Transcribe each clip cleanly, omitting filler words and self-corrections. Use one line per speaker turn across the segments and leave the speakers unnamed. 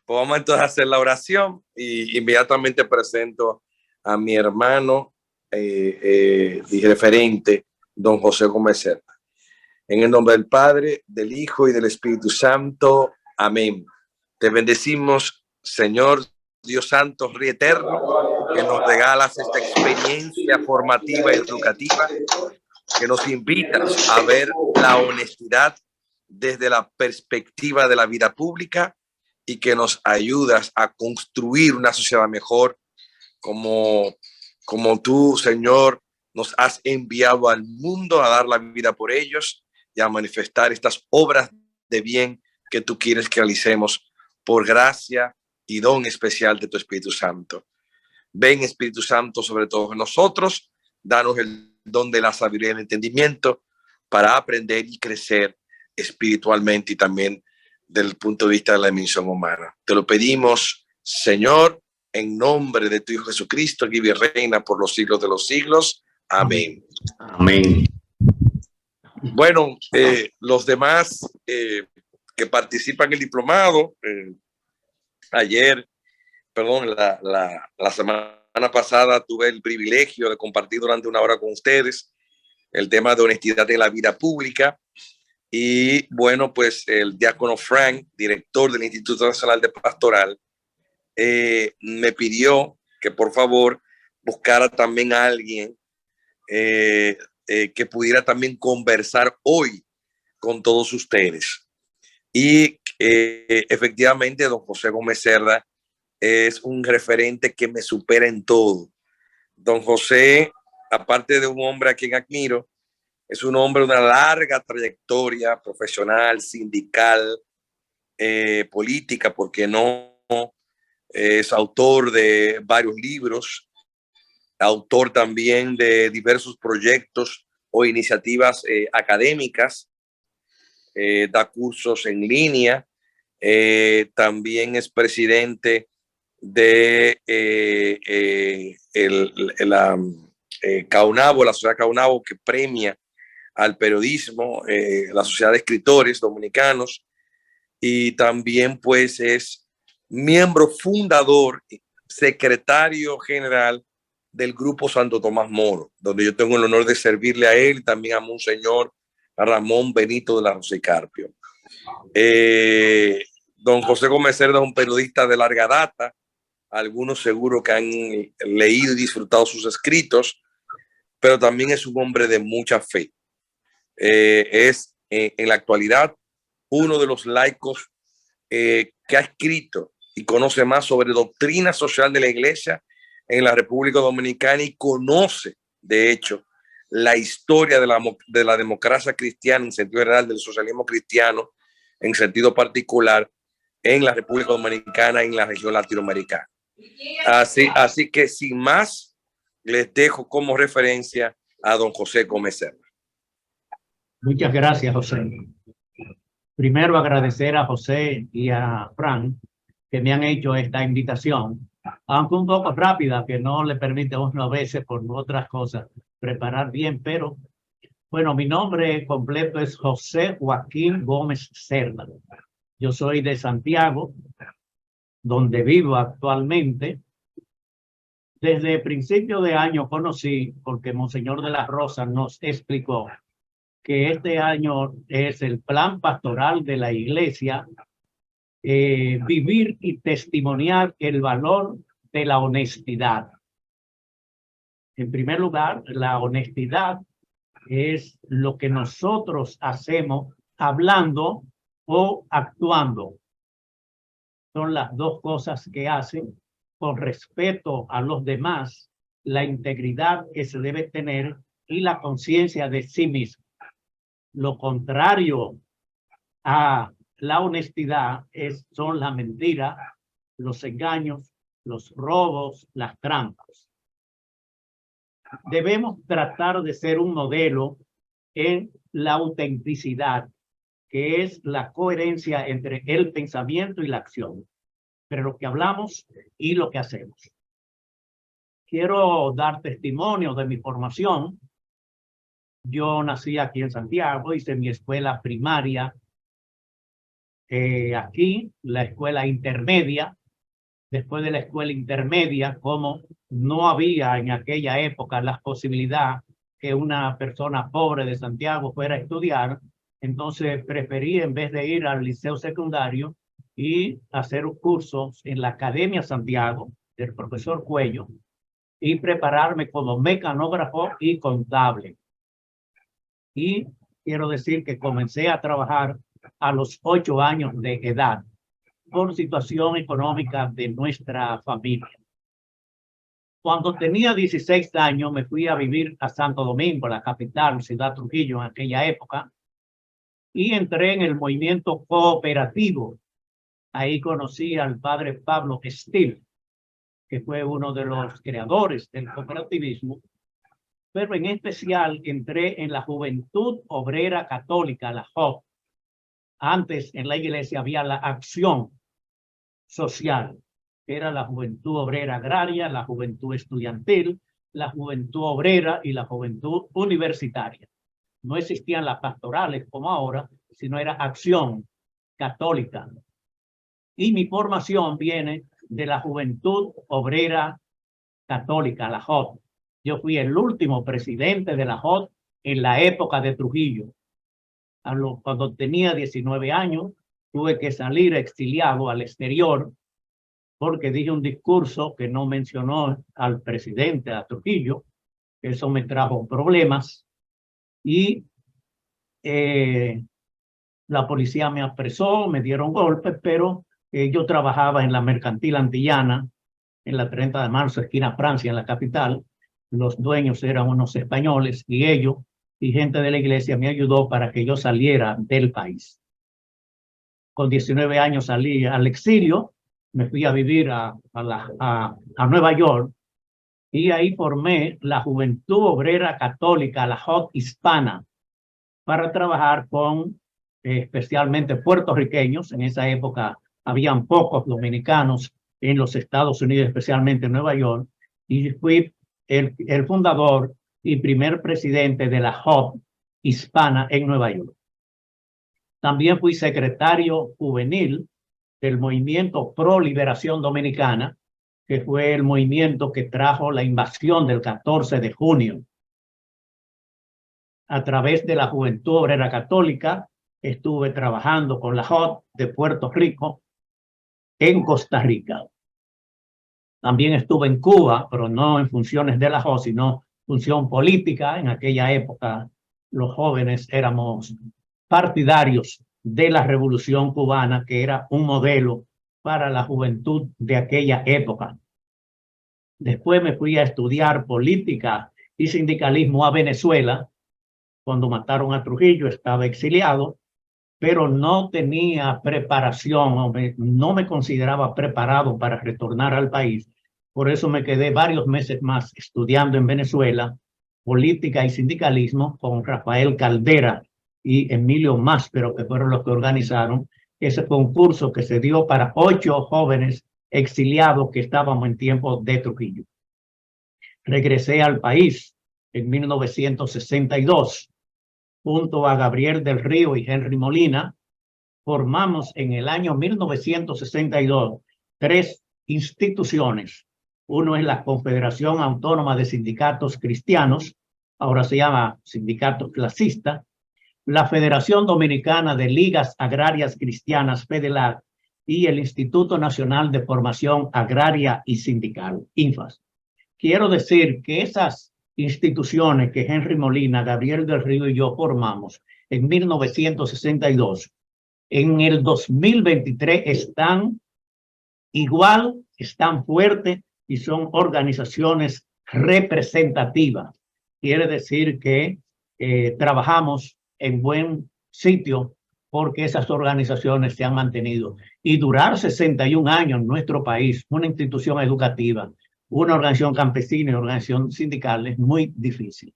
Pues vamos entonces a hacer la oración y inmediatamente presento a mi hermano y referente, don José Gómez Cerda. En el nombre del Padre, del Hijo y del Espíritu Santo. Amén. Te bendecimos, Señor Dios Santo, Rey Eterno, que nos regalas esta experiencia formativa y educativa, que nos invitas a ver la honestidad desde la perspectiva de la vida pública y que nos ayudas a construir una sociedad mejor como tú, Señor, nos has enviado al mundo a dar la vida por ellos y a manifestar estas obras de bien que tú quieres que realicemos por gracia y don especial de tu Espíritu Santo. Ven, Espíritu Santo, sobre todos nosotros, danos el don de la sabiduría y el entendimiento para aprender y crecer espiritualmente y también del punto de vista de la dimensión humana. Te lo pedimos, Señor, en nombre de tu Hijo Jesucristo, que vive y reina por los siglos de los siglos. Amén.
Amén.
Bueno, los demás que participan en el diplomado, la semana pasada tuve el privilegio de compartir durante una hora con ustedes el tema de honestidad en la vida pública. Y bueno, pues el diácono Frank, director del Instituto Nacional de Pastoral, me pidió que por favor buscara también a alguien que pudiera también conversar hoy con todos ustedes. Y efectivamente, don José Gómez Cerda es un referente que me supera en todo. Don José, aparte de un hombre a quien admiro, es un hombre de una larga trayectoria profesional, sindical, política, porque no, es autor de varios libros, autor también de diversos proyectos o iniciativas académicas, da cursos en línea, también es presidente de la Caunabo, la sociedad Caunabo, que premia al periodismo, la sociedad de escritores dominicanos, y también pues es miembro fundador, secretario general del Grupo Santo Tomás Moro, donde yo tengo el honor de servirle a él y también a Monseñor Ramón Benito de la Rosa y Carpio. Don José Gómez Cerda es un periodista de larga data, algunos seguro que han leído y disfrutado sus escritos, pero también es un hombre de mucha fe. Es en la actualidad uno de los laicos que ha escrito y conoce más sobre doctrina social de la Iglesia en la República Dominicana y conoce, de hecho, la historia de la democracia cristiana en sentido general, del socialismo cristiano en sentido particular en la República Dominicana y en la región latinoamericana. Así que sin más, les dejo como referencia a don José Gómez Cerda.
Muchas gracias, José. Primero agradecer a José y a Frank que me han hecho esta invitación, aunque un poco rápida, que no le permite a uno a veces por otras cosas preparar bien, pero bueno, mi nombre completo es José Joaquín Gómez Cerda. Yo soy de Santiago, donde vivo actualmente. Desde principio de año conocí, porque Monseñor de la Rosa nos explicó que este año es el plan pastoral de la Iglesia, vivir y testimoniar el valor de la honestidad. En primer lugar, la honestidad es lo que nosotros hacemos hablando o actuando. Son las dos cosas que hacen con respeto a los demás, la integridad que se debe tener y la conciencia de sí mismo. Lo contrario a la honestidad son la mentira, los engaños, los robos, las trampas. Debemos tratar de ser un modelo en la autenticidad, que es la coherencia entre el pensamiento y la acción, entre lo que hablamos y lo que hacemos. Quiero dar testimonio de mi formación. Yo nací aquí en Santiago, hice mi escuela primaria aquí la escuela intermedia. Después de la escuela intermedia, como no había en aquella época la posibilidad que una persona pobre de Santiago fuera a estudiar, entonces preferí, en vez de ir al liceo secundario, y hacer un curso en la Academia Santiago del profesor Cuello y prepararme como mecanógrafo y contable. Y quiero decir que comencé a trabajar a los 8 años de edad por situación económica de nuestra familia. Cuando tenía 16 años me fui a vivir a Santo Domingo, la capital, Ciudad Trujillo en aquella época, y entré en el movimiento cooperativo. Ahí conocí al padre Pablo Estil, que fue uno de los creadores del cooperativismo, pero en especial entré en la Juventud Obrera Católica, la JOC. Antes en la iglesia había la Acción Social, que era la Juventud Obrera Agraria, la Juventud Estudiantil, la Juventud Obrera y la Juventud Universitaria. No existían las pastorales como ahora, sino era Acción Católica. Y mi formación viene de la Juventud Obrera Católica, la JOT. Yo fui el último presidente de la JOT en la época de Trujillo. Cuando tenía 19 años, tuve que salir exiliado al exterior porque dije un discurso que no mencionó al presidente, a Trujillo. Eso me trajo problemas y la policía me apresó, me dieron golpes, pero yo trabajaba en la mercantil antillana, en la 30 de marzo, esquina Francia, en la capital. Los dueños eran unos españoles y ellos y gente de la iglesia me ayudó para que yo saliera del país. Con 19 años salí al exilio, me fui a vivir a Nueva York y ahí formé la Juventud Obrera Católica, la JOC hispana, para trabajar con especialmente puertorriqueños. En esa época habían pocos dominicanos en los Estados Unidos, especialmente en Nueva York, y fui el fundador y primer presidente de la JOC hispana en Nueva York. También fui secretario juvenil del movimiento Pro Liberación Dominicana, que fue el movimiento que trajo la invasión del 14 de junio. A través de la Juventud Obrera Católica, estuve trabajando con la JOT de Puerto Rico en Costa Rica. También estuve en Cuba, pero no en funciones de la JOT, sino función política. En aquella época, los jóvenes éramos partidarios de la Revolución Cubana, que era un modelo para la juventud de aquella época. Después me fui a estudiar política y sindicalismo a Venezuela. Cuando mataron a Trujillo estaba exiliado, pero no tenía preparación, no me consideraba preparado para retornar al país. Por eso me quedé varios meses más estudiando en Venezuela política y sindicalismo con Rafael Caldera y Emilio Máspero, que fueron los que organizaron. Ese fue un curso que se dio para 8 jóvenes exiliados que estábamos en tiempo de Trujillo. Regresé al país en 1962. Junto a Gabriel del Río y Henry Molina, formamos en el año 1962 3 instituciones. Uno es la Confederación Autónoma de Sindicatos Cristianos, ahora se llama Sindicato Clasista, la Federación Dominicana de Ligas Agrarias Cristianas, FEDELAC, y el Instituto Nacional de Formación Agraria y Sindical, INFAS. Quiero decir que esas instituciones que Henry Molina, Gabriel del Río y yo formamos en 1962, en el 2023 están igual, están fuertes y son organizaciones representativas. Quiere decir que trabajamos en buen sitio porque esas organizaciones se han mantenido. Y durar 61 años en nuestro país, una institución educativa, una organización campesina y una organización sindical es muy difícil.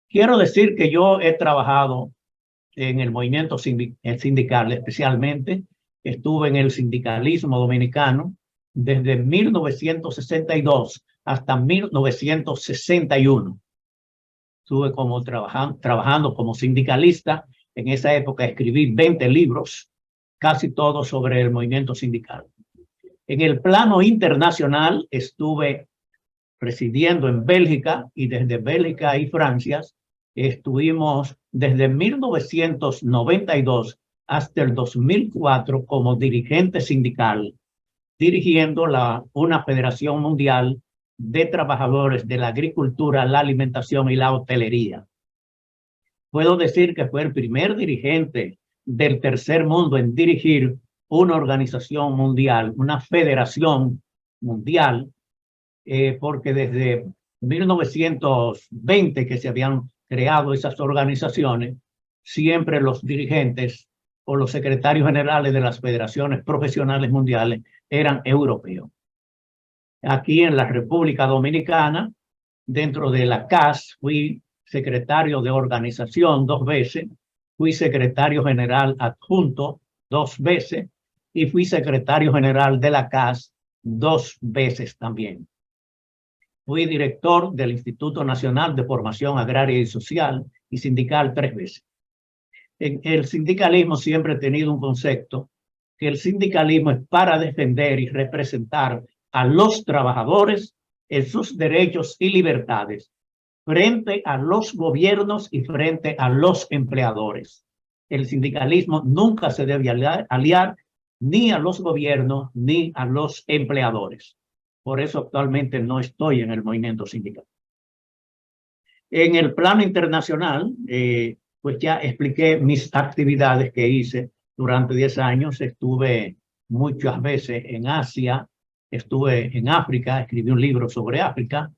Quiero decir que yo he trabajado en el movimiento sindical, especialmente estuve en el sindicalismo dominicano desde 1962 hasta 1961. Estuve como trabajando como sindicalista En esa época escribí 20 libros, casi todos sobre el movimiento sindical. En el plano internacional estuve residiendo en Bélgica, y desde Bélgica y Francia estuvimos desde 1992 hasta el 2004 como dirigente sindical, dirigiendo una Federación Mundial de Trabajadores de la Agricultura, la Alimentación y la Hotelería. Puedo decir que fue el primer dirigente del tercer mundo en dirigir una organización mundial, una federación mundial, porque desde 1920 que se habían creado esas organizaciones, siempre los dirigentes o los secretarios generales de las federaciones profesionales mundiales eran europeos. Aquí en la República Dominicana, dentro de la CAS, fui secretario de organización 2 veces, fui secretario general adjunto 2 veces y fui secretario general de la CAS 2 veces también. Fui director del Instituto Nacional de Formación Agraria y Social y sindical 3 veces. En el sindicalismo siempre he tenido un concepto que el sindicalismo es para defender y representar a los trabajadores en sus derechos y libertades frente a los gobiernos y frente a los empleadores. El sindicalismo nunca se debe aliar ni a los gobiernos ni a los empleadores. Por eso actualmente no estoy en el movimiento sindical. En el plano internacional, pues ya expliqué mis actividades que hice durante 10 años. Estuve muchas veces en Asia, estuve en África, escribí un libro sobre África,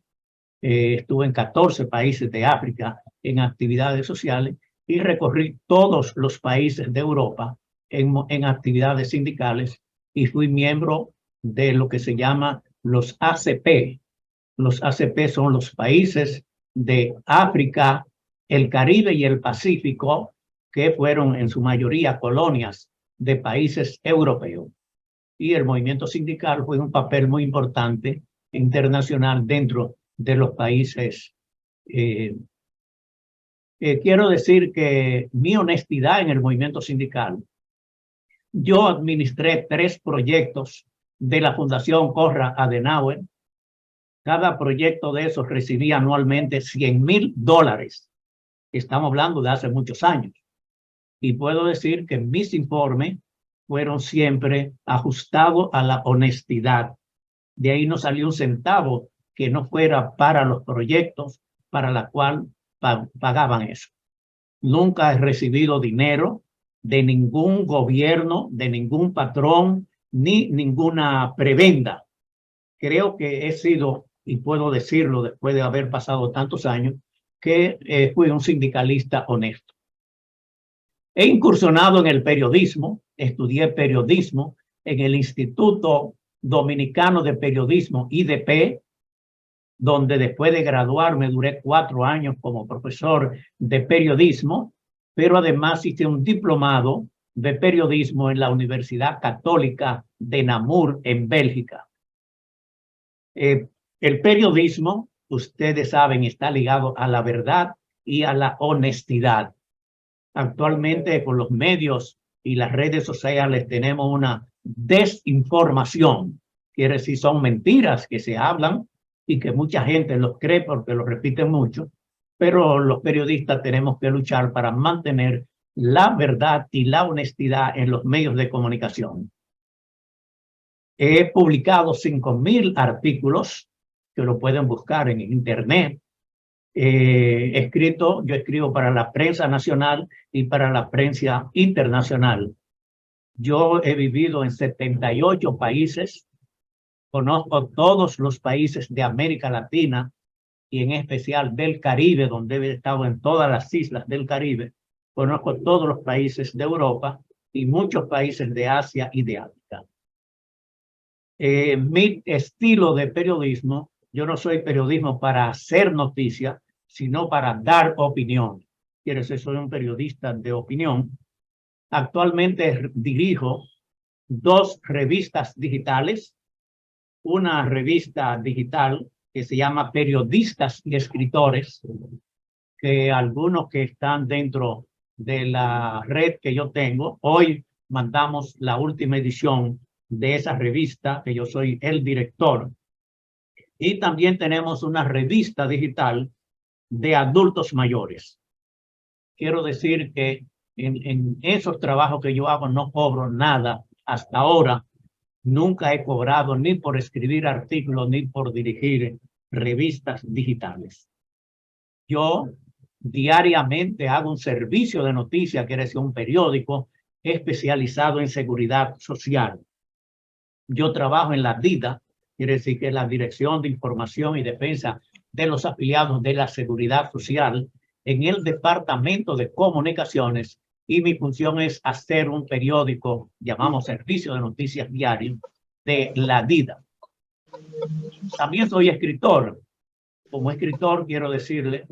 estuve en 14 países de África en actividades sociales y recorrí todos los países de Europa en actividades sindicales y fui miembro de lo que se llama los ACP. Los ACP son los países de África, el Caribe y el Pacífico, que fueron en su mayoría colonias de países europeos. Y el movimiento sindical fue un papel muy importante internacional dentro de los países. Quiero decir que mi honestidad en el movimiento sindical, yo administré 3 proyectos de la Fundación Konrad Adenauer. Cada proyecto de esos recibía anualmente $100,000. Estamos hablando de hace muchos años. Y puedo decir que mis informes fueron siempre ajustados a la honestidad. De ahí no salió un centavo que no fuera para los proyectos para la cual pagaban eso. Nunca he recibido dinero de ningún gobierno, de ningún patrón, ni ninguna prebenda. Creo que he sido, y puedo decirlo después de haber pasado tantos años, que fui un sindicalista honesto. He incursionado en el periodismo, estudié periodismo en el Instituto Dominicano de Periodismo, IDP, donde después de graduarme duré 4 años como profesor de periodismo, pero además hice un diplomado de periodismo en la Universidad Católica de Namur, en Bélgica. El periodismo, ustedes saben, está ligado a la verdad y a la honestidad. Actualmente, con los medios y las redes sociales, tenemos una desinformación. Quiere decir, son mentiras que se hablan y que mucha gente los cree porque lo repiten mucho, pero los periodistas tenemos que luchar para mantener la verdad y la honestidad en los medios de comunicación. He publicado 5,000 artículos que lo pueden buscar en internet. Yo escribo para la prensa nacional y para la prensa internacional. Yo he vivido en 78 países, conozco todos los países de América Latina y en especial del Caribe, donde he estado en todas las islas del Caribe. Conozco todos los países de Europa y muchos países de Asia y de África. Mi estilo de periodismo, yo no soy periodismo para hacer noticias, sino para dar opinión. Quiero decir, soy un periodista de opinión. Actualmente dirijo 2 revistas digitales. Una revista digital que se llama Periodistas y Escritores, que algunos que están dentro de la red que yo tengo. Hoy mandamos la última edición de esa revista, que yo soy el director. Y también tenemos una revista digital de adultos mayores. Quiero decir que en esos trabajos que yo hago no cobro nada hasta ahora. Nunca he cobrado ni por escribir artículos ni por dirigir revistas digitales. Yo diariamente hago un servicio de noticias, quiere decir un periódico especializado en seguridad social. Yo trabajo en la DIDA, quiere decir que es la Dirección de Información y Defensa de los Afiliados de la Seguridad Social, en el Departamento de Comunicaciones, y mi función es hacer un periódico, llamamos Servicio de Noticias Diario, de la DIDA. También soy escritor. Como escritor, quiero decirle,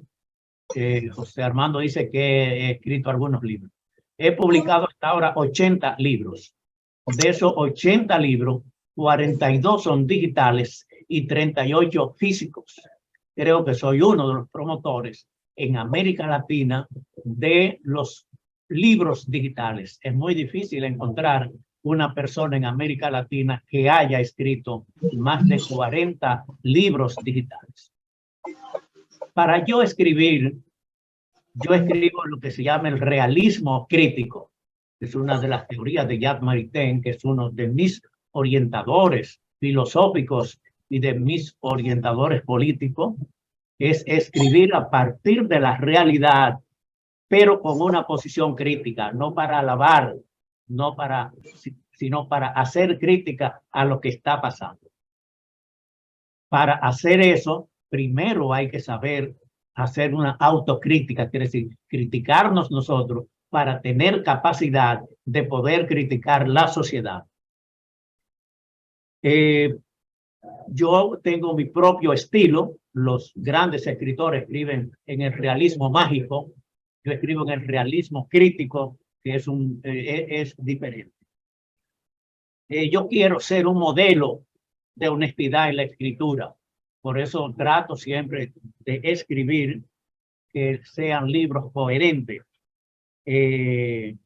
José Armando dice que he escrito algunos libros. He publicado hasta ahora 80 libros. De esos 80 libros, 42 son digitales y 38 físicos. Creo que soy uno de los promotores en América Latina de los libros digitales. Es muy difícil encontrar una persona en América Latina que haya escrito más de 40 libros digitales. Para yo escribir, yo escribo lo que se llama el realismo crítico. Es una de las teorías de Jacques Maritain, que es uno de mis orientadores filosóficos y de mis orientadores políticos. Es escribir a partir de la realidad, pero con una posición crítica, no para alabar, no para, sino para hacer crítica a lo que está pasando. Para hacer eso, primero hay que saber hacer una autocrítica, quiere decir, criticarnos nosotros para tener capacidad de poder criticar la sociedad. Yo tengo mi propio estilo. Los grandes escritores escriben en el realismo mágico. Yo escribo en el realismo crítico, que es diferente. Yo quiero ser un modelo de honestidad en la escritura. Por eso trato siempre de escribir que sean libros coherentes, que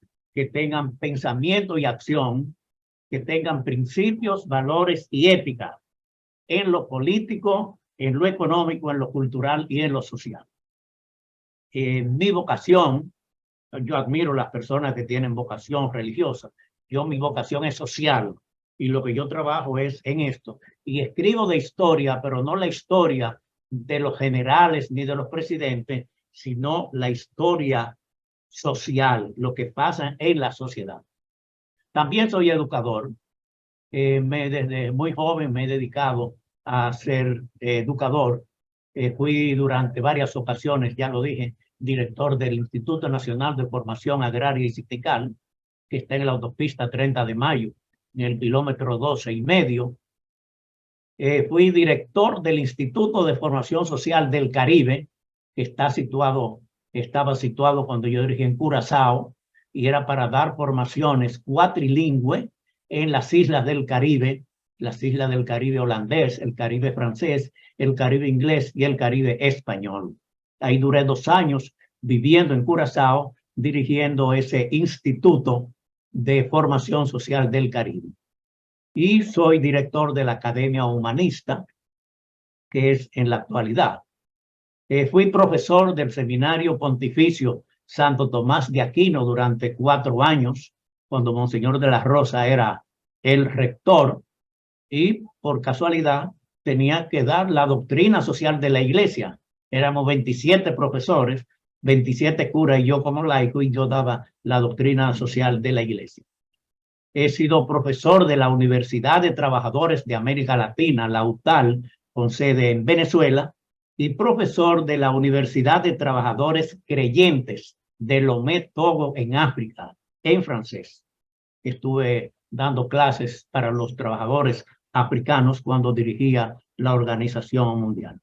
tengan pensamiento y acción, que tengan principios, valores y ética en lo político, en lo económico, en lo cultural y en lo social. Mi vocación, yo admiro a las personas que tienen vocación religiosa. Mi vocación es social y lo que yo trabajo es en esto. Y escribo de historia, pero no la historia de los generales ni de los presidentes, sino la historia social, lo que pasa en la sociedad. También soy educador. Desde muy joven me he dedicado a ser educador. Fui durante varias ocasiones, ya lo dije, director del Instituto Nacional de Formación Agraria y Sindical, que está en la autopista 30 de Mayo, en el kilómetro 12,5. Fui director del Instituto de Formación Social del Caribe, que estaba situado cuando yo dirigí en Curazao, y era para dar formaciones cuatrilingües en las islas del Caribe, las islas del Caribe holandés, el Caribe francés, el Caribe inglés y el Caribe español. Ahí duré 2 años viviendo en Curazao, dirigiendo ese Instituto de Formación Social del Caribe. Y soy director de la Academia Humanista, que es en la actualidad. Fui profesor del Seminario Pontificio Santo Tomás de Aquino durante 4 años, cuando Monseñor de la Rosa era el rector, y por casualidad tenía que dar la doctrina social de la iglesia. Éramos 27 profesores, 27 curas y yo como laico, y yo daba la doctrina social de la iglesia. He sido profesor de la Universidad de Trabajadores de América Latina, la UTAL, con sede en Venezuela, y profesor de la Universidad de Trabajadores Creyentes de Lomé, Togo, en África, en francés. Estuve dando clases para los trabajadores africanos cuando dirigía la Organización Mundial.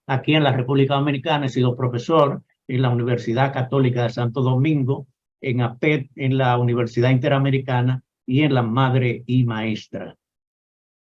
Aquí en la República Dominicana he sido profesor en la Universidad Católica de Santo Domingo, en APET, en la Universidad Interamericana y en la Madre y Maestra.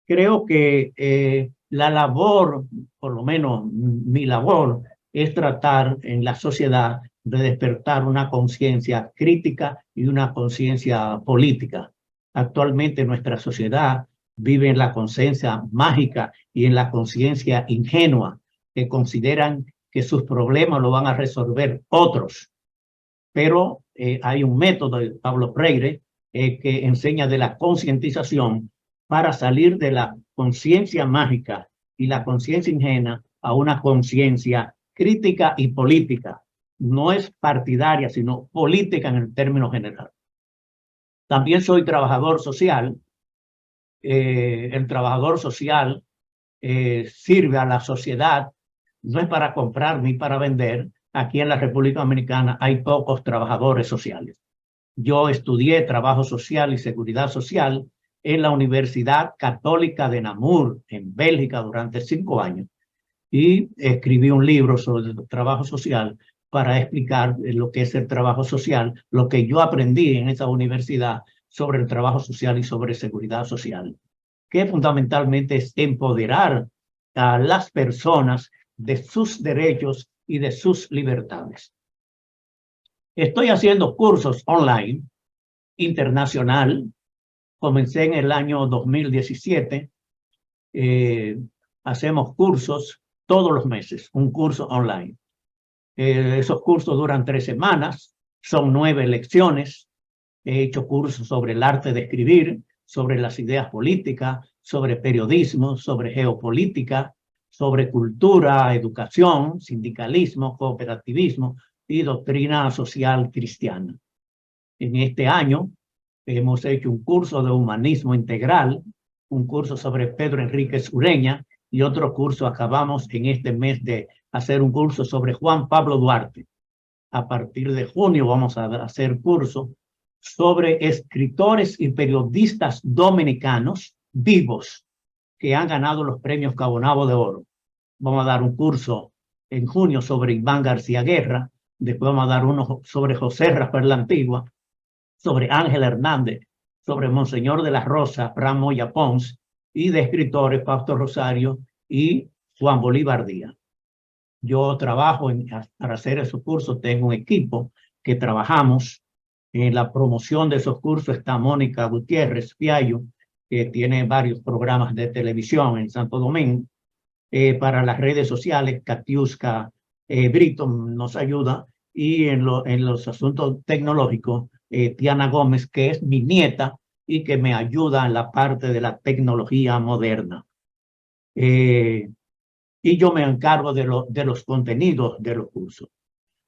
Creo que la labor, por lo menos mi labor, es tratar en la sociedad de despertar una conciencia crítica y una conciencia política. Actualmente nuestra sociedad vive en la conciencia mágica y en la conciencia ingenua, que consideran que sus problemas lo van a resolver otros. Pero hay un método de Pablo Freire que enseña de la concientización para salir de la conciencia mágica y la conciencia ingenua a una conciencia crítica y política. No es partidaria, sino política en el término general. También soy trabajador social. El trabajador social sirve a la sociedad, no es para comprar ni para vender. Aquí en la República Dominicana hay pocos trabajadores sociales. Yo estudié trabajo social y seguridad social en la Universidad Católica de Namur, en Bélgica, durante 5 años. Y escribí un libro sobre el trabajo social para explicar lo que es el trabajo social, lo que yo aprendí en esa universidad sobre el trabajo social y sobre seguridad social, que fundamentalmente es empoderar a las personas de sus derechos y de sus libertades. Estoy haciendo cursos online, internacional. Comencé en el año 2017. Hacemos cursos todos los meses, un curso online. Esos cursos duran 3 semanas, son 9 lecciones. He hecho cursos sobre el arte de escribir, sobre las ideas políticas, sobre periodismo, sobre geopolítica, sobre cultura, educación, sindicalismo, cooperativismo y doctrina social cristiana. En este año hemos hecho un curso de humanismo integral, un curso sobre Pedro Enríquez Ureña y otro curso. Acabamos en este mes de hacer un curso sobre Juan Pablo Duarte. A partir de junio vamos a hacer curso sobre escritores y periodistas dominicanos vivos que han ganado los premios Cabo Nabo de Oro. Vamos a dar un curso en junio sobre Iván García Guerra. Después vamos a dar uno sobre José Rafael la Antigua, sobre Ángel Hernández, sobre Monseñor de la Rosa, Fran Moya Pons, y de escritores Fausto Rosario y Juan Bolívar Díaz. Yo trabajo para hacer esos cursos, tengo un equipo que trabajamos en la promoción de esos cursos. Está Mónica Gutiérrez Fiallo, que tiene varios programas de televisión en Santo Domingo. Para las redes sociales, Katiuska Brito nos ayuda, y en los asuntos tecnológicos, Tiana Gómez, que es mi nieta y que me ayuda en la parte de la tecnología moderna. Y yo me encargo de los contenidos de los cursos.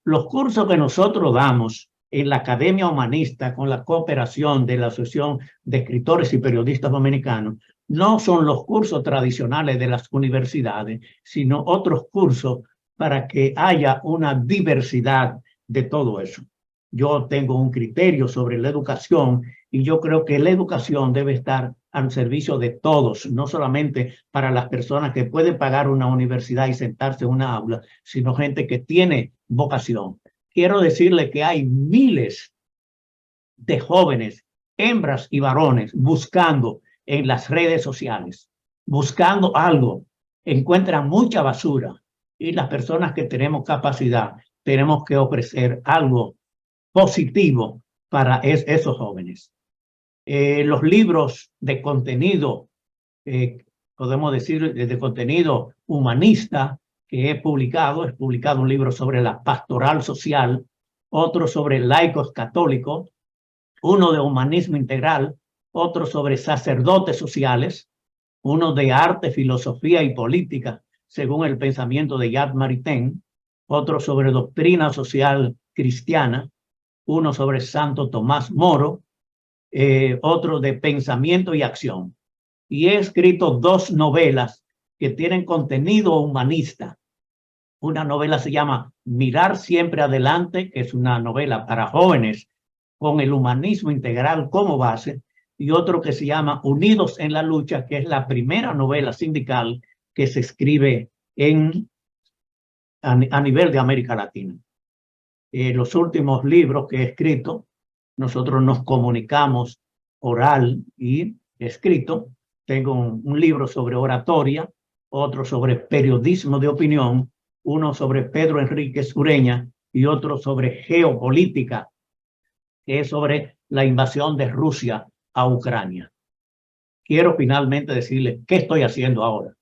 Los cursos que nosotros damos en la Academia Humanista con la cooperación de la Asociación de Escritores y Periodistas Dominicanos no son los cursos tradicionales de las universidades, sino otros cursos para que haya una diversidad de todo eso. Yo tengo un criterio sobre la educación y yo creo que la educación debe estar al servicio de todos, no solamente para las personas que pueden pagar una universidad y sentarse en una aula, sino gente que tiene vocación. Quiero decirle que hay miles de jóvenes, hembras y varones, buscando en las redes sociales, buscando algo, encuentran mucha basura, y las personas que tenemos capacidad tenemos que ofrecer algo positivo para esos jóvenes. Los libros de contenido, podemos decir de contenido humanista, que he publicado un libro sobre la pastoral social, otro sobre laicos católicos, uno de humanismo integral, otro sobre sacerdotes sociales, uno de arte, filosofía y política, según el pensamiento de Jacques Maritain, otro sobre doctrina social cristiana, uno sobre Santo Tomás Moro, otro de pensamiento y acción. Y he escrito 2 novelas que tienen contenido humanista. Una novela se llama Mirar siempre adelante, que es una novela para jóvenes con el humanismo integral como base, y otro que se llama Unidos en la lucha, que es la primera novela sindical que se escribe a nivel de América Latina. Los últimos libros que he escrito, nosotros nos comunicamos oral y escrito. Tengo un libro sobre oratoria, otro sobre periodismo de opinión, uno sobre Pedro Enríquez Ureña y otro sobre geopolítica, que es sobre la invasión de Rusia a Ucrania. Quiero finalmente decirles qué estoy haciendo ahora.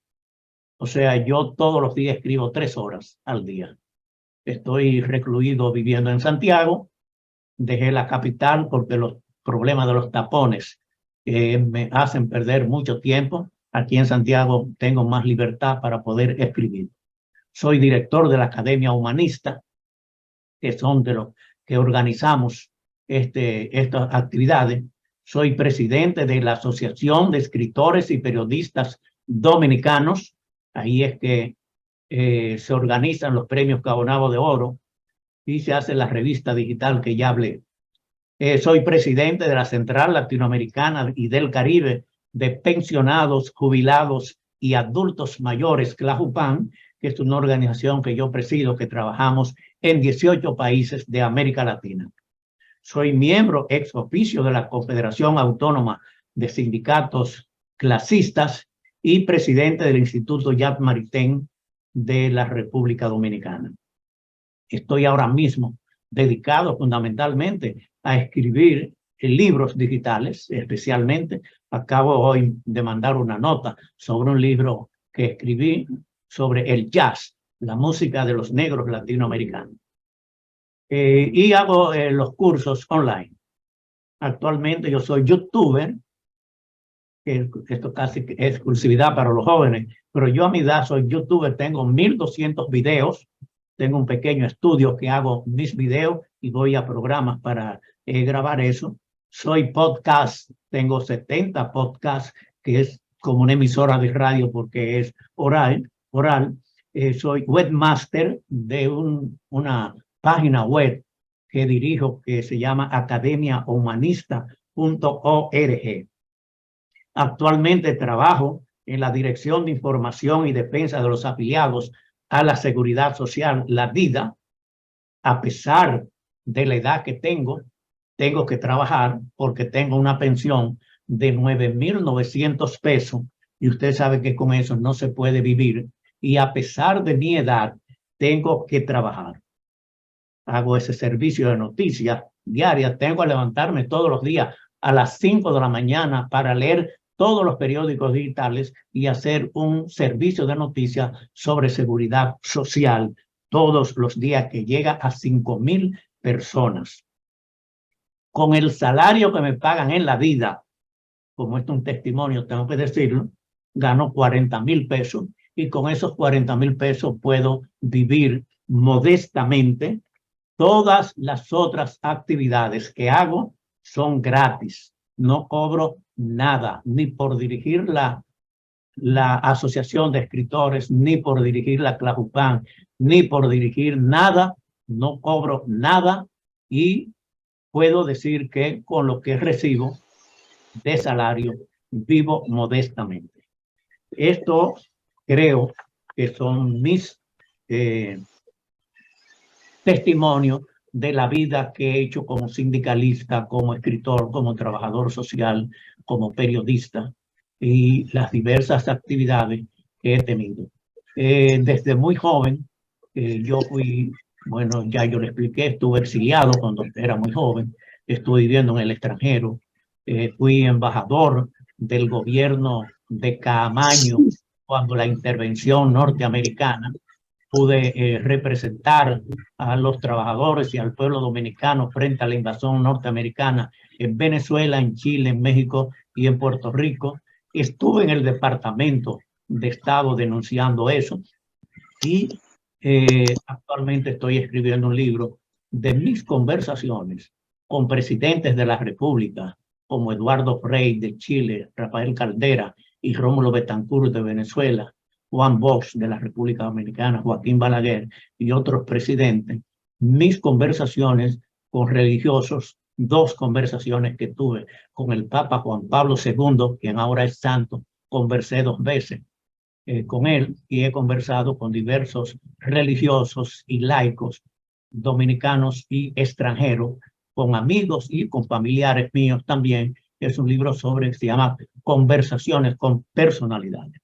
O sea, yo todos los días escribo 3 horas al día. Estoy recluido viviendo en Santiago. Dejé la capital porque los problemas de los tapones me hacen perder mucho tiempo. Aquí en Santiago tengo más libertad para poder escribir. Soy director de la Academia Humanista, que son de los que organizamos estas actividades. Soy presidente de la Asociación de Escritores y Periodistas Dominicanos. Ahí es que se organizan los premios Cabonabo de Oro y se hace la revista digital que ya hablé. Soy presidente de la Central Latinoamericana y del Caribe de Pensionados, Jubilados y Adultos Mayores, CLAJUPAN, que es una organización que yo presido, que trabajamos en 18 países de América Latina. Soy miembro ex oficio de la Confederación Autónoma de Sindicatos Clasistas y presidente del Instituto Yad Maritain de la República Dominicana. Estoy ahora mismo dedicado fundamentalmente a escribir libros digitales, especialmente. Acabo hoy de mandar una nota sobre un libro que escribí sobre el jazz, la música de los negros latinoamericanos. Y hago los cursos online. Actualmente yo soy youtuber, que esto casi es exclusividad para los jóvenes, pero yo a mi edad soy youtuber, tengo 1200 videos, tengo un pequeño estudio que hago mis videos y voy a programas para grabar eso. Soy podcast, tengo 70 podcasts, que es como una emisora de radio porque es oral. Soy webmaster de una página web que dirijo que se llama academiahumanista.org. Actualmente trabajo en la Dirección de Información y Defensa de los Afiliados a la Seguridad Social, la DIDA. A pesar de la edad que tengo que trabajar porque tengo una pensión de 9.900 pesos y usted sabe que con eso no se puede vivir. Y a pesar de mi edad, tengo que trabajar. Hago ese servicio de noticias diarias. Tengo que levantarme todos los días a las 5 de la mañana para leer todos los periódicos digitales y hacer un servicio de noticias sobre seguridad social todos los días que llega a 5.000 personas. Con el salario que me pagan en la vida, como esto es un testimonio, tengo que decirlo, gano 40.000 pesos y con esos 40.000 pesos puedo vivir modestamente. Todas las otras actividades que hago son gratis. No cobro nada, ni por dirigir la Asociación de Escritores, ni por dirigir la CLAJUPAN, ni por dirigir nada. No cobro nada y puedo decir que con lo que recibo de salario vivo modestamente. Esto creo que son mis testimonios de la vida que he hecho como sindicalista, como escritor, como trabajador social, como periodista y las diversas actividades que he tenido. Desde muy joven, yo fui, bueno, ya yo le expliqué, estuve exiliado cuando era muy joven, estuve viviendo en el extranjero, fui embajador del gobierno de Caamaño cuando la intervención norteamericana. Pude representar a los trabajadores y al pueblo dominicano frente a la invasión norteamericana en Venezuela, en Chile, en México y en Puerto Rico. Estuve en el Departamento de Estado denunciando eso y actualmente estoy escribiendo un libro de mis conversaciones con presidentes de la República como Eduardo Frei de Chile, Rafael Caldera y Rómulo Betancourt de Venezuela, Juan Bosch de la República Dominicana, Joaquín Balaguer y otros presidentes, mis conversaciones con religiosos, 2 conversaciones que tuve con el Papa Juan Pablo II, quien ahora es santo, conversé 2 veces con él y he conversado con diversos religiosos y laicos dominicanos y extranjeros, con amigos y con familiares míos también. Es un libro se llama Conversaciones con Personalidades.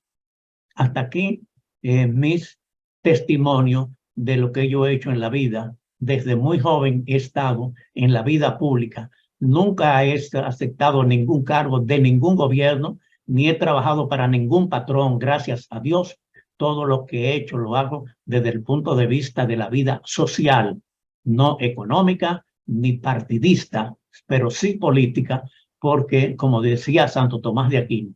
Hasta aquí mis testimonios de lo que yo he hecho en la vida, desde muy joven he estado en la vida pública. Nunca he aceptado ningún cargo de ningún gobierno, ni he trabajado para ningún patrón, gracias a Dios. Todo lo que he hecho lo hago desde el punto de vista de la vida social, no económica ni partidista, pero sí política, porque, como decía Santo Tomás de Aquino,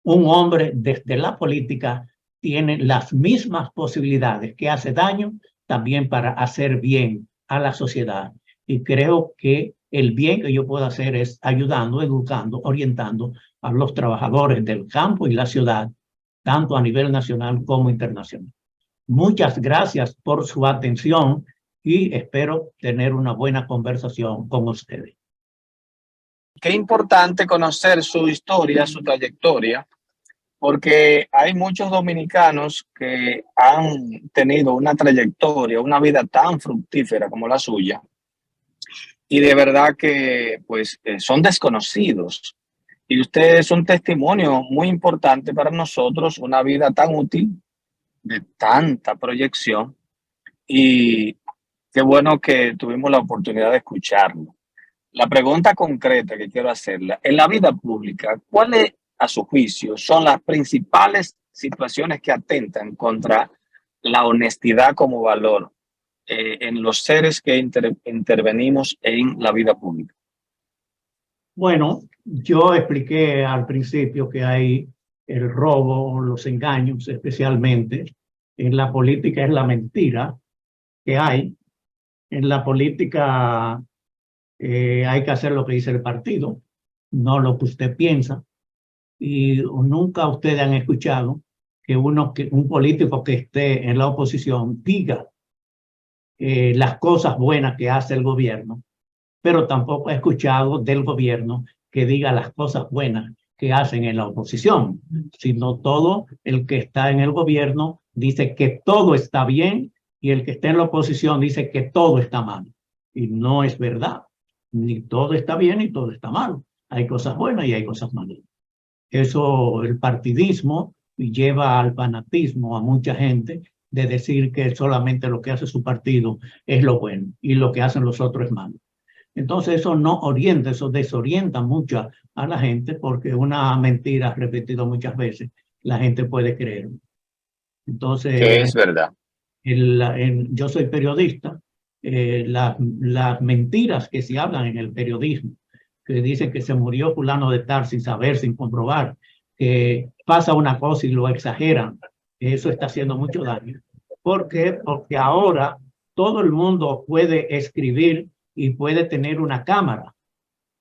un hombre desde la política tiene las mismas posibilidades que hace daño también para hacer bien a la sociedad. Y creo que el bien que yo puedo hacer es ayudando, educando, orientando a los trabajadores del campo y la ciudad, tanto a nivel nacional como internacional. Muchas gracias por su atención y espero tener una buena conversación con ustedes.
Qué importante conocer su historia, su trayectoria, porque hay muchos dominicanos que han tenido una trayectoria, una vida tan fructífera como la suya, y de verdad que pues son desconocidos. Y usted es un testimonio muy importante para nosotros, una vida tan útil, de tanta proyección, y qué bueno que tuvimos la oportunidad de escucharlo. La pregunta concreta que quiero hacerle, en la vida pública, ¿cuáles, a su juicio, son las principales situaciones que atentan contra la honestidad como valor en los seres que intervenimos en la vida pública?
Bueno, yo expliqué al principio que hay el robo, los engaños, especialmente. En la política es la mentira que hay. En la política hay que hacer lo que dice el partido, no lo que usted piensa. Y nunca ustedes han escuchado que un político que esté en la oposición diga las cosas buenas que hace el gobierno, pero tampoco he escuchado del gobierno que diga las cosas buenas que hacen en la oposición, sino todo el que está en el gobierno dice que todo está bien y el que está en la oposición dice que todo está mal. Y no es verdad. Ni todo está bien ni todo está mal. Hay cosas buenas y hay cosas malas. Eso, el partidismo lleva al fanatismo a mucha gente de decir que solamente lo que hace su partido es lo bueno y lo que hacen los otros es malo. Entonces eso no orienta, eso desorienta mucho a la gente porque una mentira repetida muchas veces la gente puede creer. Entonces,
Que es verdad.
yo soy periodista, las mentiras que se hablan en el periodismo, que dicen que se murió fulano de tal sin saber, sin comprobar, que pasa una cosa y lo exageran, eso está haciendo mucho daño. ¿Por qué? Porque ahora todo el mundo puede escribir y puede tener una cámara.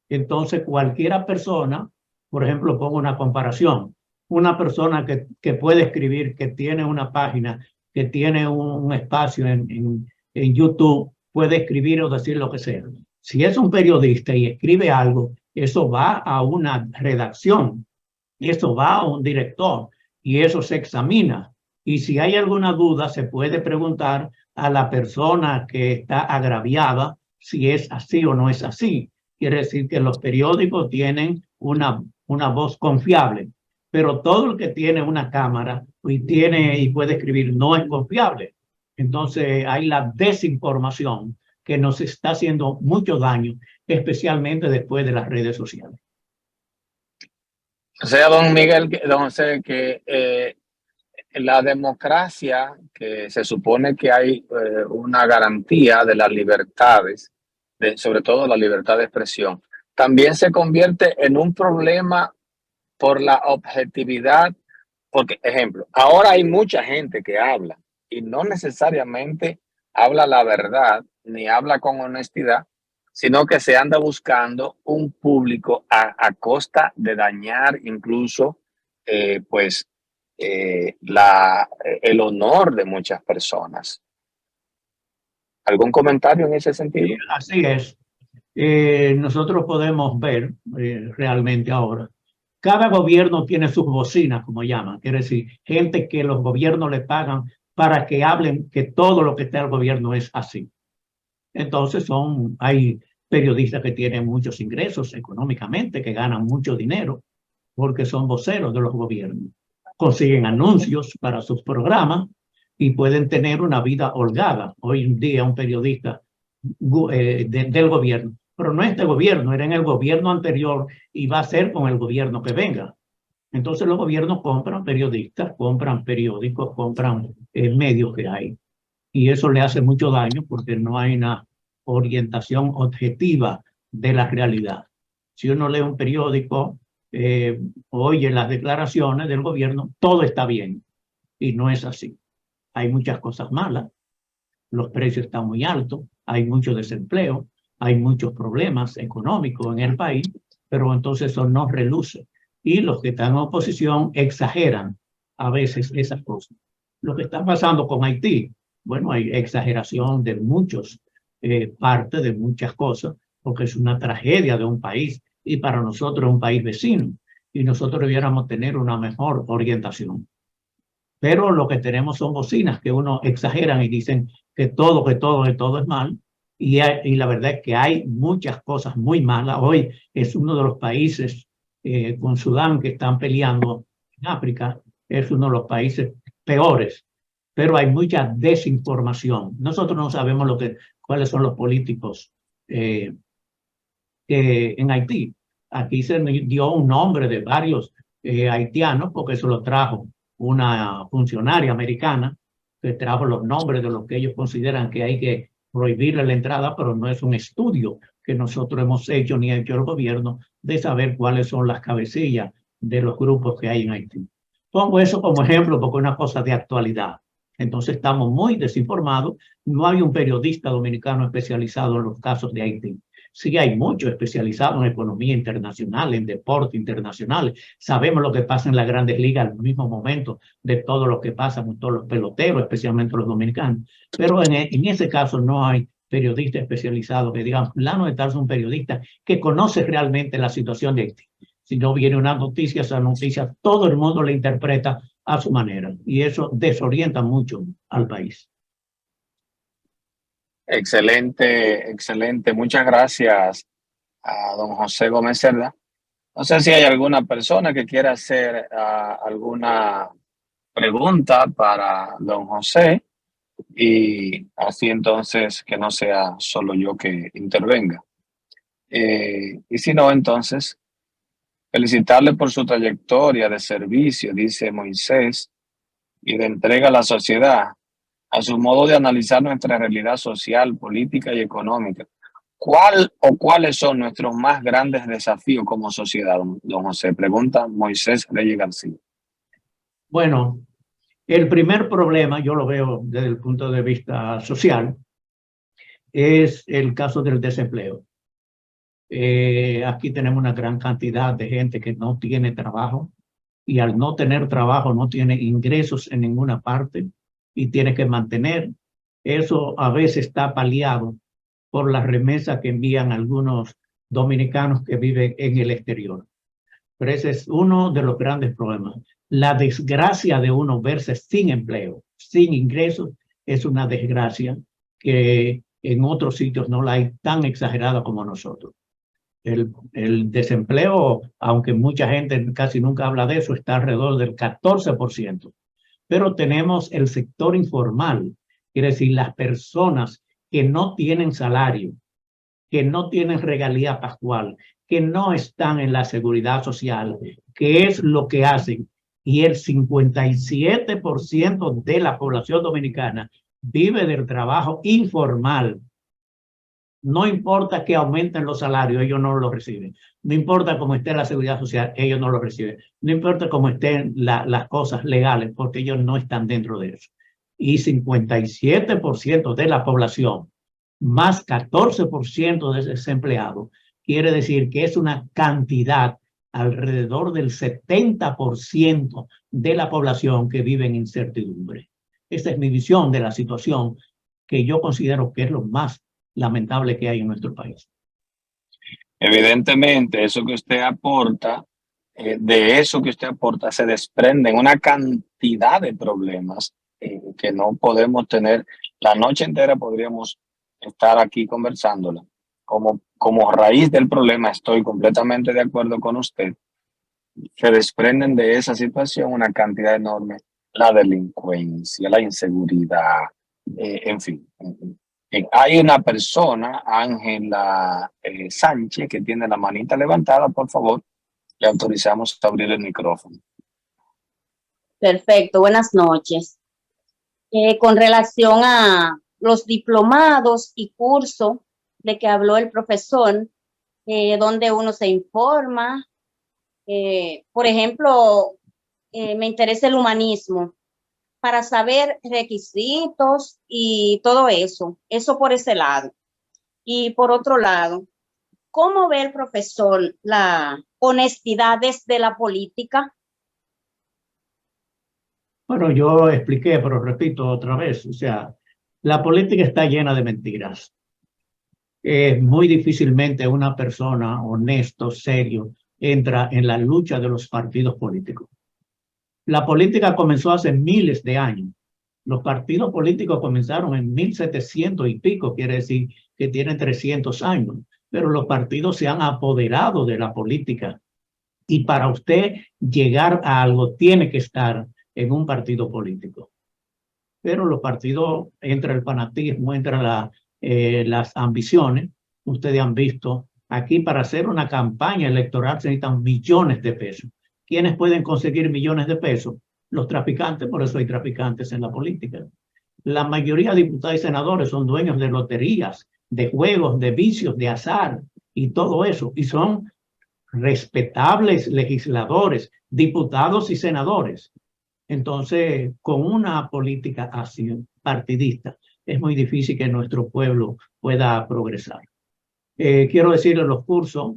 Entonces cualquiera persona, por ejemplo, pongo una comparación, una persona que puede escribir, que tiene una página, que tiene un espacio en YouTube, puede escribir o decir lo que sea. Si es un periodista y escribe algo, eso va a una redacción, eso va a un director y eso se examina. Y si hay alguna duda, se puede preguntar a la persona que está agraviada si es así o no es así. Quiere decir que los periódicos tienen una voz confiable, pero todo el que tiene una cámara y puede escribir no es confiable. Entonces hay la desinformación que nos está haciendo mucho daño, especialmente después de las redes sociales.
O sea, don Miguel, don José, que la democracia, que se supone que hay una garantía de las libertades, sobre todo la libertad de expresión, también se convierte en un problema por la objetividad. Porque, ejemplo, ahora hay mucha gente que habla y no necesariamente habla la verdad ni habla con honestidad, sino que se anda buscando un público a costa de dañar incluso el honor de muchas personas. ¿Algún comentario en ese sentido?
Sí, así es. Nosotros podemos ver realmente ahora. Cada gobierno tiene sus bocinas, como llaman. Quiere decir, gente que los gobiernos le pagan para que hablen que todo lo que está en el gobierno es así. Entonces hay periodistas que tienen muchos ingresos económicamente, que ganan mucho dinero, porque son voceros de los gobiernos. Consiguen anuncios para sus programas y pueden tener una vida holgada. Hoy en día un periodista del gobierno, pero no este gobierno, era en el gobierno anterior y va a ser con el gobierno que venga. Entonces los gobiernos compran periodistas, compran periódicos, compran medios que hay. Y eso le hace mucho daño porque no hay una orientación objetiva de la realidad. Si uno lee un periódico, oye las declaraciones del gobierno, todo está bien. Y no es así. Hay muchas cosas malas. Los precios están muy altos, hay mucho desempleo, hay muchos problemas económicos en el país, pero entonces eso no reluce. Y los que están en oposición exageran a veces esas cosas. Lo que está pasando con Haití, bueno, hay exageración de muchos partes, de muchas cosas, porque es una tragedia de un país y para nosotros es un país vecino y nosotros debiéramos tener una mejor orientación. Pero lo que tenemos son bocinas que uno exageran y dicen que todo es mal. Y la verdad es que hay muchas cosas muy malas. Hoy es uno de los países con Sudán que están peleando en África, es uno de los países peores. Pero hay mucha desinformación. Nosotros no sabemos cuáles son los políticos en Haití. Aquí se dio un nombre de varios haitianos porque eso lo trajo una funcionaria americana que trajo los nombres de los que ellos consideran que hay que prohibirle la entrada, pero no es un estudio que nosotros hemos hecho ni ha hecho el gobierno de saber cuáles son las cabecillas de los grupos que hay en Haití. Pongo eso como ejemplo porque es una cosa de actualidad. Entonces estamos muy desinformados. No hay un periodista dominicano especializado en los casos de Haití. Sí hay mucho especializado en economía internacional, en deporte internacional. Sabemos lo que pasa en las grandes ligas al mismo momento de todo lo que pasa con todos los peloteros, especialmente los dominicanos. Pero en ese caso no hay periodista especializado que digan, fulano de tal es un periodista que conoce realmente la situación de Haití. Si no viene una noticia, esa noticia todo el mundo la interpreta a su manera y eso desorienta mucho al país.
Excelente, excelente. Muchas gracias a don José Gómez Cerda. No sé si hay alguna persona que quiera hacer alguna pregunta para don José y así entonces que no sea solo yo que intervenga. Y si no, entonces felicitarle por su trayectoria de servicio, dice Moisés, y de entrega a la sociedad, a su modo de analizar nuestra realidad social, política y económica. ¿Cuál o cuáles son nuestros más grandes desafíos como sociedad, don José? Pregunta Moisés Reyes García.
Bueno, el primer problema, yo lo veo desde el punto de vista social, es el caso del desempleo. Aquí tenemos una gran cantidad de gente que no tiene trabajo y al no tener trabajo no tiene ingresos en ninguna parte y tiene que mantener. Eso a veces está paliado por las remesas que envían algunos dominicanos que viven en el exterior. Pero ese es uno de los grandes problemas. La desgracia de uno verse sin empleo, sin ingresos, es una desgracia que en otros sitios no la hay tan exagerada como nosotros. El desempleo, aunque mucha gente casi nunca habla de eso, está alrededor del 14%. Pero tenemos el sector informal, quiere decir las personas que no tienen salario, que no tienen regalía pascual, que no están en la seguridad social, que es lo que hacen. Y el 57% de la población dominicana vive del trabajo informal. No importa que aumenten los salarios, ellos no los reciben. No importa cómo esté la seguridad social, ellos no lo reciben. No importa cómo estén las cosas legales, porque ellos no están dentro de eso. Y 57% de la población, más 14% de desempleados, quiere decir que es una cantidad alrededor del 70% de la población que vive en incertidumbre. Esa es mi visión de la situación que yo considero que es lo más lamentable que hay en nuestro país.
Evidentemente, eso que usted aporta, de eso que usted aporta, se desprenden una cantidad de problemas que no podemos tener. La noche entera podríamos estar aquí conversándola. Como raíz del problema, estoy completamente de acuerdo con usted. Se desprenden de esa situación una cantidad enorme la delincuencia, la inseguridad, en fin. Hay una persona, Ángela Sánchez, que tiene la manita levantada. Por favor, le autorizamos a abrir el micrófono.
Perfecto, buenas noches. Con relación a los diplomados y cursos de que habló el profesor, donde uno se informa, por ejemplo, me interesa el humanismo, para saber requisitos y todo eso por ese lado. Y por otro lado, ¿cómo ve el profesor la honestidad desde la política?
Bueno, yo expliqué, pero repito otra vez, o sea, la política está llena de mentiras. Muy difícilmente una persona honesto, serio, entra en la lucha de los partidos políticos. La política comenzó hace miles de años. Los partidos políticos comenzaron en 1700 y pico, quiere decir que tienen 300 años, pero los partidos se han apoderado de la política. Y para usted llegar a algo, tiene que estar en un partido político. Pero los partidos, entra el fanatismo, entra las ambiciones. Ustedes han visto, aquí para hacer una campaña electoral se necesitan millones de pesos. ¿Quiénes pueden conseguir millones de pesos? Los traficantes, por eso hay traficantes en la política. La mayoría de diputados y senadores son dueños de loterías, de juegos, de vicios, de azar y todo eso. Y son respetables legisladores, diputados y senadores. Entonces, con una política así partidista, es muy difícil que nuestro pueblo pueda progresar. Quiero decirle los cursos,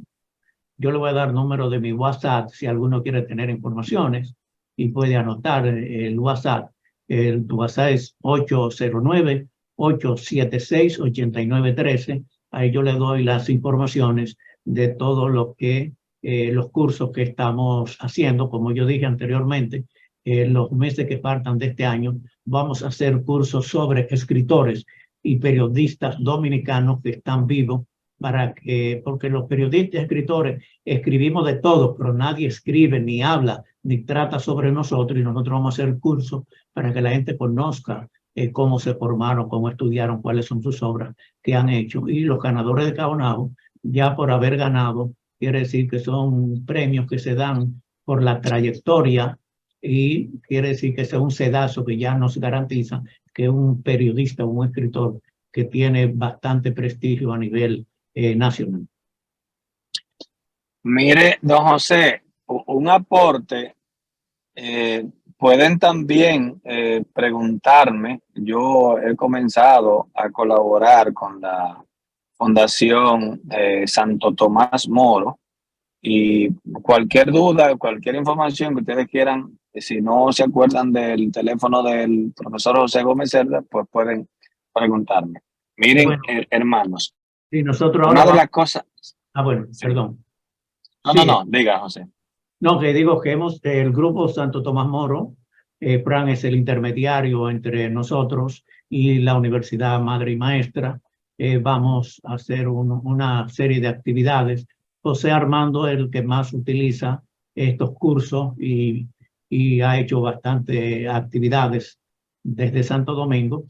yo le voy a dar número de mi WhatsApp si alguno quiere tener informaciones y puede anotar el WhatsApp. El WhatsApp es 809-876-8913. Ahí yo le doy las informaciones de todo lo que los cursos que estamos haciendo. Como yo dije anteriormente, los meses que faltan de este año vamos a hacer cursos sobre escritores y periodistas dominicanos que están vivos, porque los periodistas y escritores escribimos de todo, pero nadie escribe, ni habla, ni trata sobre nosotros, y nosotros vamos a hacer cursos para que la gente conozca cómo se formaron, cómo estudiaron, cuáles son sus obras que han hecho. Y los ganadores de Caonabo, ya por haber ganado, quiere decir que son premios que se dan por la trayectoria, y quiere decir que es un sedazo que ya nos garantiza que un periodista o un escritor que tiene bastante prestigio a nivel nacional.
Mire, don José, un aporte. Pueden también preguntarme. Yo he comenzado a colaborar con la Fundación Santo Tomás Moro, y cualquier duda, cualquier información que ustedes quieran, si no se acuerdan del teléfono del profesor José Gómez Cerda, pues pueden preguntarme. Miren,
Bueno,
hermanos,
y nosotros
una
ahora
de las cosas...
bueno,
Sí.
perdón.
No,
Sí,
no, diga, José.
No, que digo que el grupo Santo Tomás Moro, Fran es el intermediario entre nosotros y la Universidad Madre y Maestra. Vamos a hacer una serie de actividades. José Armando es el que más utiliza estos cursos y ha hecho bastantes actividades desde Santo Domingo,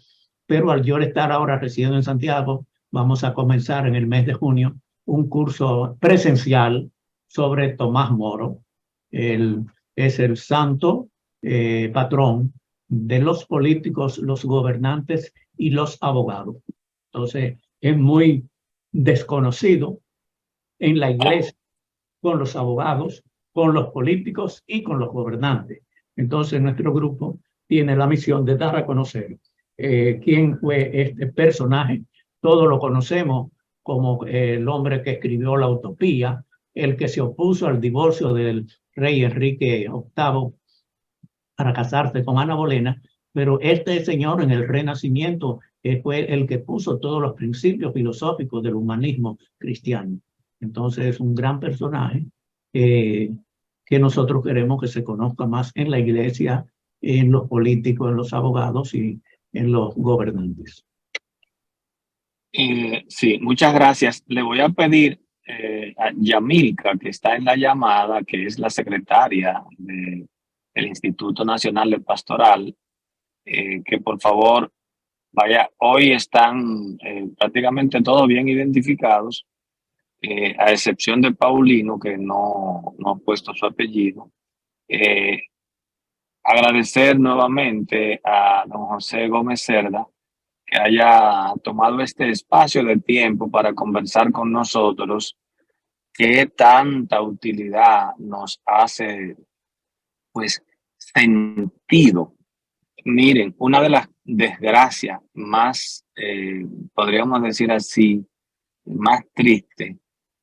pero al yo estar ahora residiendo en Santiago, vamos a comenzar en el mes de junio un curso presencial sobre Tomás Moro. Es el santo patrón de los políticos, los gobernantes y los abogados. Entonces, es muy desconocido en la iglesia, con los abogados, con los políticos y con los gobernantes. Entonces, nuestro grupo tiene la misión de dar a conocer quién fue este personaje. Todos lo conocemos como el hombre que escribió La Utopía, el que se opuso al divorcio del rey Enrique VIII para casarse con Ana Bolena, pero este señor en el Renacimiento fue el que puso todos los principios filosóficos del humanismo cristiano. Entonces es un gran personaje que nosotros queremos que se conozca más en la iglesia, en los políticos, en los abogados y en los gobernantes.
Sí, muchas gracias. Le voy a pedir a Yamilka, que está en la llamada, que es la secretaria de el Instituto Nacional de Pastoral, que por favor vaya, hoy están prácticamente todos bien identificados, a excepción de Paulino, que no ha puesto su apellido. Agradecer nuevamente a don José Gómez Cerda que haya tomado este espacio de tiempo para conversar con nosotros, que tanta utilidad nos hace, pues, sentido. Miren, una de las desgracias más, podríamos decir así, más triste,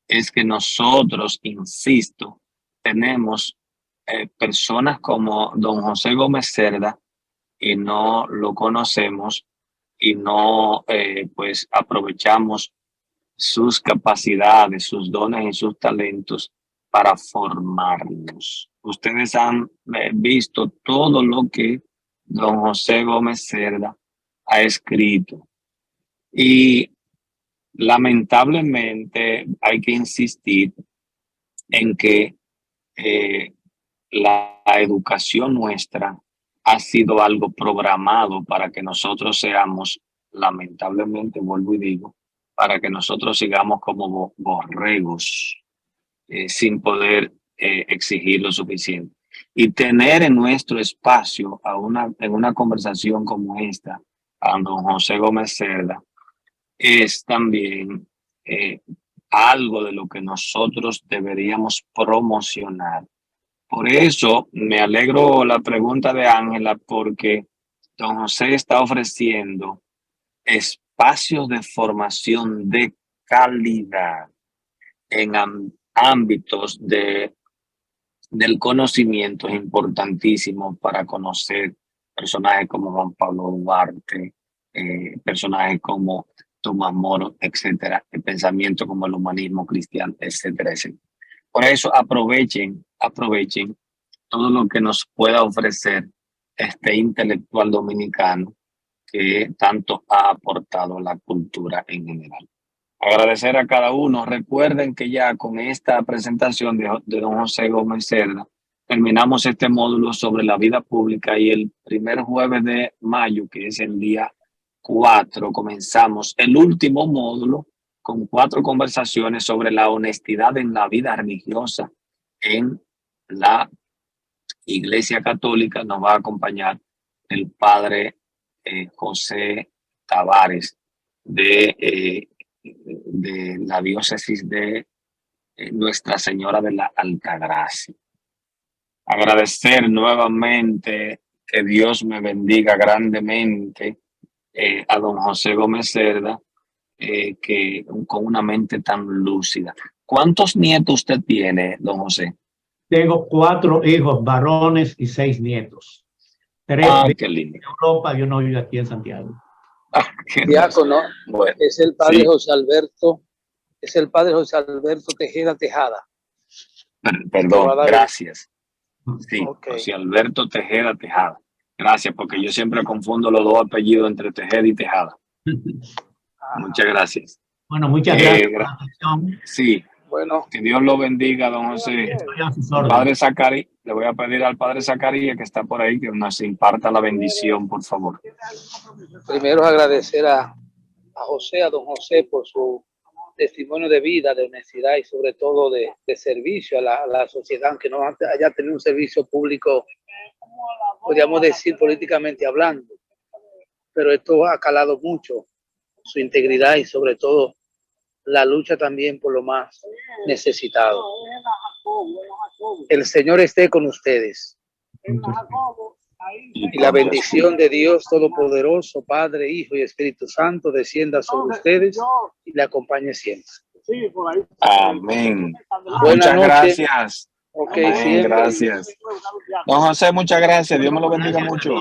es que nosotros, insisto, tenemos personas como don José Gómez Cerda y no lo conocemos y no pues aprovechamos sus capacidades, sus dones y sus talentos para formarnos. Ustedes han visto todo lo que don José Gómez Cerda ha escrito y lamentablemente hay que insistir en que la educación nuestra ha sido algo programado para que nosotros seamos, lamentablemente, vuelvo y digo, para que nosotros sigamos como borregos, sin poder exigir lo suficiente. Y tener en nuestro espacio en una conversación como esta a don José Gómez Cerda es también algo de lo que nosotros deberíamos promocionar. Por eso me alegro la pregunta de Ángela, porque don José está ofreciendo espacios de formación de calidad en ámbitos del conocimiento importantísimo para conocer personajes como Juan Pablo Duarte, personajes como Tomás Moro, etcétera, el pensamiento como el humanismo cristiano, etcétera, etcétera. Por eso aprovechen todo lo que nos pueda ofrecer este intelectual dominicano que tanto ha aportado a la cultura en general. Agradecer a cada uno. Recuerden que ya con esta presentación de don José Gómez Cerda terminamos este módulo sobre la vida pública y el primer jueves de mayo, que es el día 4, comenzamos el último módulo con 4 conversaciones sobre la honestidad en la vida religiosa en la Iglesia Católica. Nos va a acompañar el padre José Tavares de la diócesis de Nuestra Señora de la Altagracia. Agradecer nuevamente, que Dios me bendiga grandemente, a don José Gómez Cerda, que con una mente tan lúcida. ¿Cuántos nietos usted tiene, don José?
Tengo 4 hijos varones y 6 nietos. 3
qué lindo.
en Europa y uno vive aquí en Santiago.
Diácono,
bueno,
es el padre
sí.
José Alberto, es el padre José Alberto Tejeda Tejada.
Perdón, gracias. Sí,
Okay.
José Alberto Tejeda Tejada. Gracias, porque yo siempre confundo los dos apellidos entre Tejeda y Tejada. Muchas gracias.
Bueno, muchas gracias por la atención.
Sí.
Bueno,
Que Dios lo bendiga, don José. Padre Zacarías, le voy a pedir al padre Zacarías, que está por ahí, que nos imparta la bendición, por favor.
primero agradecer a José, a don José, por su testimonio de vida, de honestidad y sobre todo de servicio a la sociedad, aunque no haya tenido un servicio público, podríamos decir políticamente hablando, pero esto ha calado mucho, su integridad y sobre todo la lucha también por lo más necesitado. El Señor esté con ustedes. Y la bendición de Dios Todopoderoso, Padre, Hijo y Espíritu Santo, descienda sobre ustedes y le acompañe siempre.
Amén.
Buenas
Muchas
noches.
Gracias.
Ok,
Amén,
siempre.
gracias. Don José, muchas gracias. Dios me lo bendiga mucho.